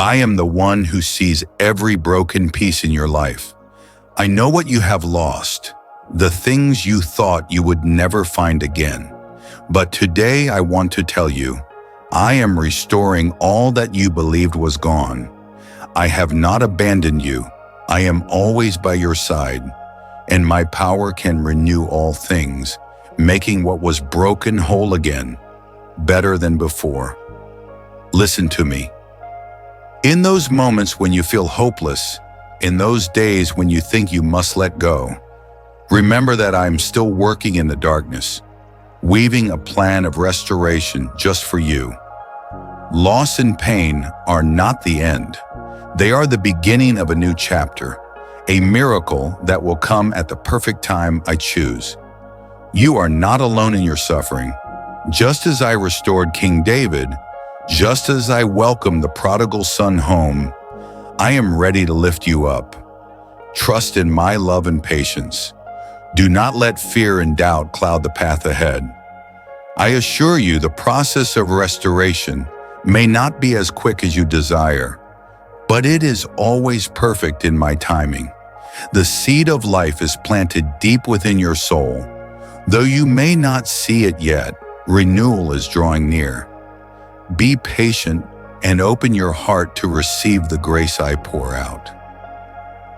I am the one who sees every broken piece in your life. I know what you have lost, the things you thought you would never find again. But today I want to tell you, I am restoring all that you believed was gone. I have not abandoned you. I am always by your side, and my power can renew all things, making what was broken whole again, better than before. Listen to me. In those moments when you feel hopeless, in those days when you think you must let go, remember that I am still working in the darkness, weaving a plan of restoration just for you. Loss and pain are not the end. They are the beginning of a new chapter, a miracle that will come at the perfect time I choose. You are not alone in your suffering. Just as I restored King David, just as I welcomed the prodigal son home, I am ready to lift you up. Trust in my love and patience. Do not let fear and doubt cloud the path ahead. I assure you the process of restoration may not be as quick as you desire, but it is always perfect in my timing. The seed of life is planted deep within your soul. Though you may not see it yet, renewal is drawing near. Be patient and open your heart to receive the grace I pour out.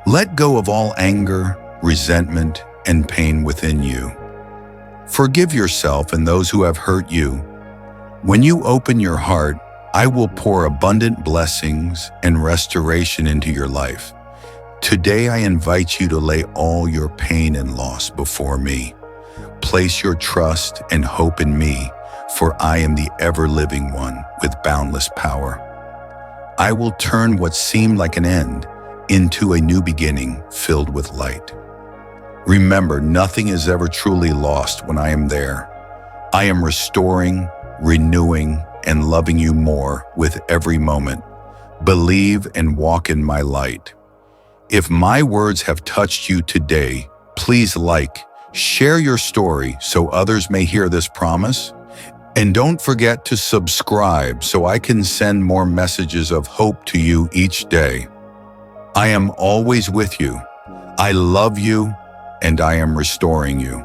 Let go of all anger, resentment, and pain within you. Forgive yourself and those who have hurt you. When you open your heart, I will pour abundant blessings and restoration into your life. Today I invite you to lay all your pain and loss before me. Place your trust and hope in me, for I am the ever-living one with boundless power. I will turn what seemed like an end into a new beginning filled with light. Remember, nothing is ever truly lost when I am there. I am restoring, renewing, and loving you more with every moment. Believe and walk in my light. If my words have touched you today, please share your story so others may hear this promise. And don't forget to subscribe so I can send more messages of hope to you each day. I am always with you. I love you, and I am restoring you.